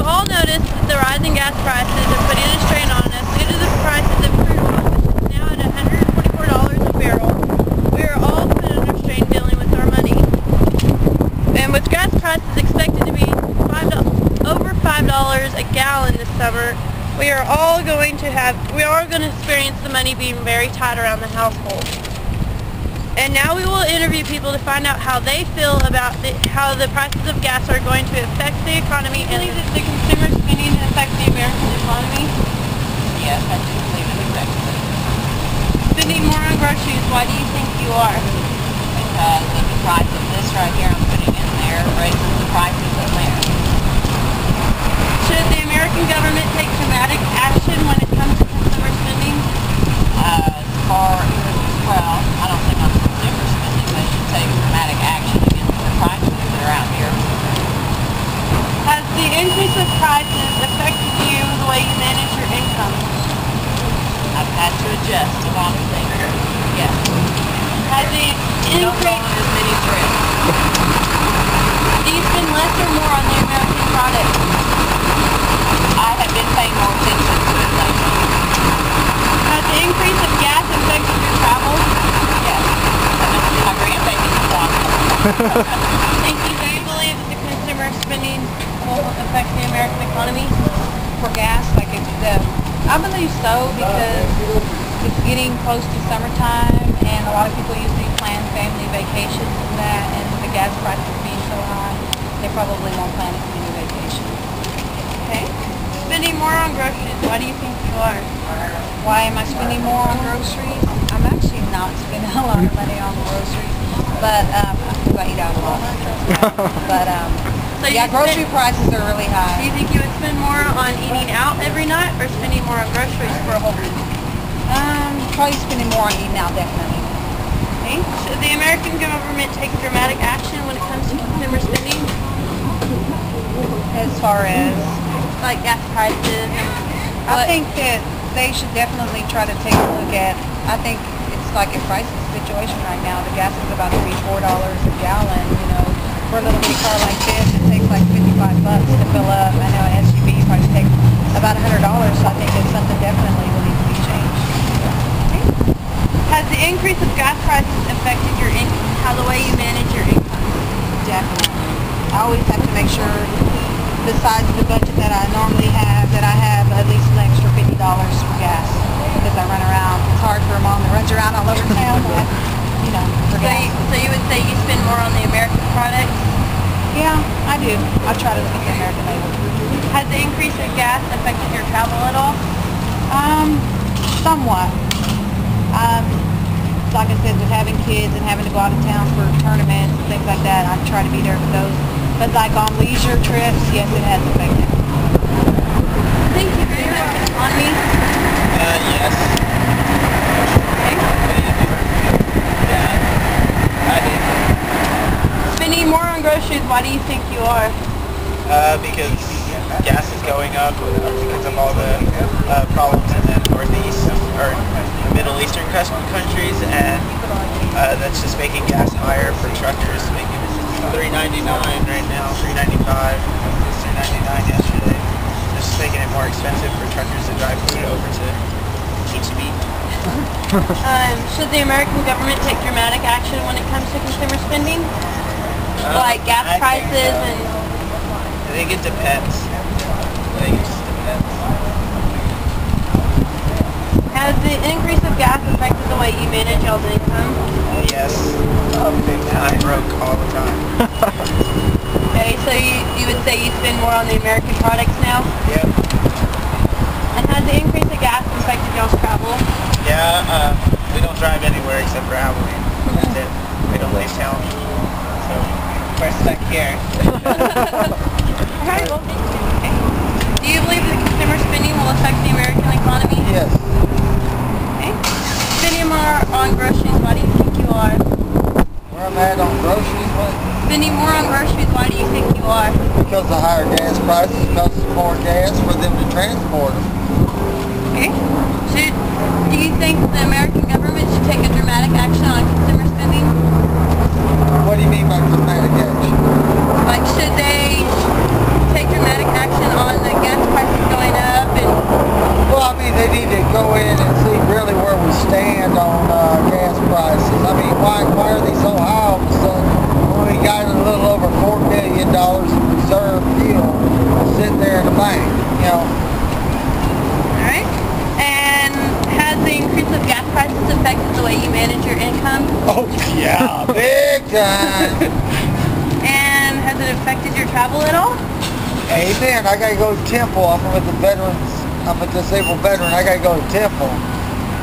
all noticed that the rising gas prices are putting a strain on us due to the prices of crude oil, which is now at $144 a barrel. We are all put under strain dealing with our money. And with gas prices expected to be over $5 a gallon this summer, we are all going to experience the money being very tight around the household. And now we will interview people to find out how they feel about how the prices of gas are going to affect the economy and the consumer spending and affect the American economy. Yes, I do believe it affects it. Spending more on groceries, why do you think you are? Because of the price of this right here I'm putting in there raises the prices in there. Should the American government take dramatic action when it comes to consumer spending? Well, I don't think on consumer spending they should take dramatic action against the prices that are out here. Has the increase of prices affected you the way you manage your income? I've had to adjust a lot of things. Yes. Has the Don't go increase... on as many trips. Do you spend less or more on the American product? I have been paying more attention to it lately. Has the increase of gas affected your travel? Yes. I know my grandbaby's one. Thank you. Do you believe that the consumer spending will affect the American economy? For gas, like I believe so, because it's getting close to summertime and a lot of people usually plan family vacations and that, and the gas prices being so high, they probably won't plan a family vacation. Okay. Spending more on groceries, why do you think you are? Why am I spending more on groceries? I'm actually not spending a lot of money on groceries, but because I eat out a lot. But So yeah, grocery prices are really Do high. you think you would spend more on eating out every night or spending more on groceries for a whole week? Probably spending more on eating out, definitely. Okay. Should the American government take dramatic action when it comes to consumer spending? As far as, Like gas prices and I think that they should definitely try to take a look at, I think it's like a crisis situation right now. The gas is about to be $4 a gallon, you know. For a little bitty car like this, it takes like $55 to fill up. I know an SUV probably takes about $100, so I think it's something definitely will need to be changed. Okay. Has the increase of gas prices affected your income, how the way you manage your income? Definitely. I always have to make sure, besides the budget that I normally have, that I have at least an extra $50 for gas, because I run around. It's hard for a mom that runs around all over town, but, you know, for gas. So you would say you spend more on the American products? Yeah, I do. I try to look at the American label. Has the increase in gas affected your travel at all? Somewhat. Like I said, with having kids and having to go out of town for tournaments and things like that, I try to be there for those. But like on leisure trips, yes, it has affected. Thank you very much. Economy? Yes. Okay. Yeah, I do. Spending more on groceries, why do you think you are? Because gas is going up because of all the problems in the Northeast or Middle Eastern countries, and that's just making gas higher for truckers, making it $3.99 right now, $3.95, $3.99 yesterday. Just making it more expensive for truckers to drive food over to HEB. Should the American government take dramatic action when it comes to consumer spending? Like gas prices and... I think it depends. I think it just depends. Has the increase of gas affected the way you manage y'all's income? Yes. Big time. Broke all the time. Okay, so you would say you spend more on the American products now? Yep. And has the increase of gas affected y'all's travel? Yeah, we don't drive anywhere except for Halloween. That's it. We don't leave town. So, we're stuck here. Alright, well, thank you. Okay. Do you believe that consumer spending will affect the American economy? Yes. Okay. Spending more on groceries, why do you think you are? Where I'm at on groceries, what? Spending more on groceries, why do you think you are? Because of higher gas prices, costs more gas for them to transport them. Okay. Do you think the American government should take a dramatic action on consumer spending? What do you mean by dramatic action? Like, should they take dramatic action on the in reserve fuel sitting there in the bank, you know. Alright. And has the increase of gas prices affected the way you manage your income? Oh yeah, big time. And has it affected your travel at all? Amen. I gotta go to Temple. I'm with the veterans. I'm a disabled veteran. I gotta go to Temple.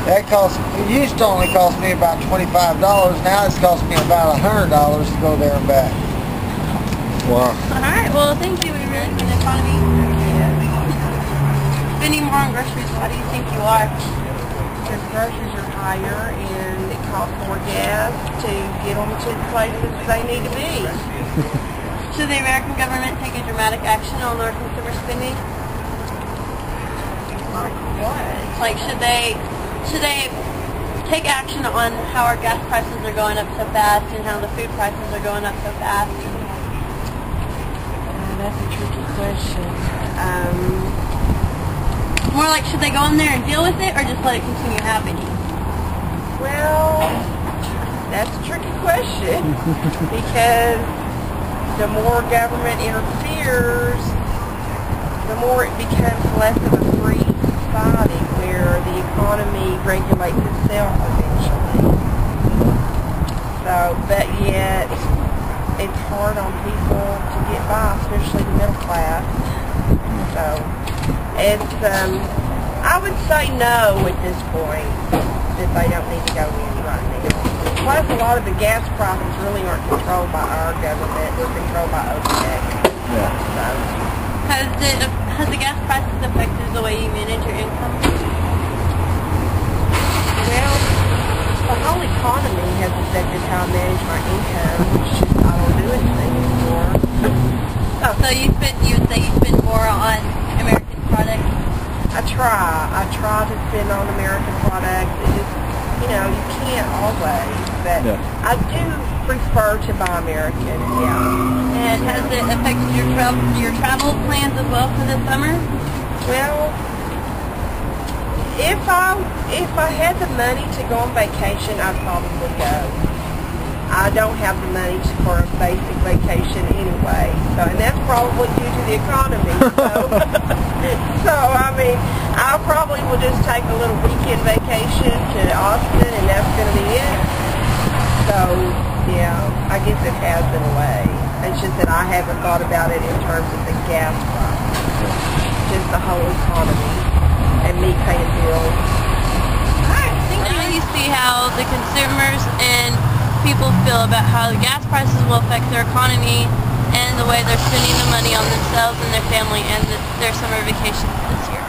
That it used to only cost me about $25. Now it's cost me about $100 to go there and back. Wow. Alright, well thank you. We really need the economy. Spending more on groceries, why do you think you are? Because groceries are higher and it costs more gas to get them to the places they need to be. Should the American government take a dramatic action on our consumer spending? Like what? Like should they take action on how our gas prices are going up so fast and how the food prices are going up so fast? That's a tricky question. More like, should they go in there and deal with it, or just let it continue happening? Well, that's a tricky question because the more government interferes, the more it becomes less of a free society where the economy regulates itself eventually. So, but yet, it's hard on people to get by, especially the middle class. So, it's, I would say no at this point, that they don't need to go in right now. Plus, a lot of the gas prices really aren't controlled by our government, they're controlled by OPEC. Yeah. So, Has the gas prices affected the way you manage your income? well, the whole economy has affected how I manage my income, which I don't do anything anymore. Oh, so you would say you spend more on American products? I try to spend on American products. It just, you know, you can't always, but I do prefer to buy American, yeah. And has it affected your travel plans as well for this summer? Well, if I had the money to go on vacation, I'd probably go. I don't have the money for a basic vacation anyway, so, and that's probably due to the economy. So I mean, I probably will just take a little weekend vacation to Austin, and that's going to be it. So yeah, I guess it has in a way. It's just that I haven't thought about it in terms of the gas price, just the whole economy and me paying bills. Now you see how the consumers and people feel about how the gas prices will affect their economy and the way they're spending the money on themselves and their family and their summer vacations this year.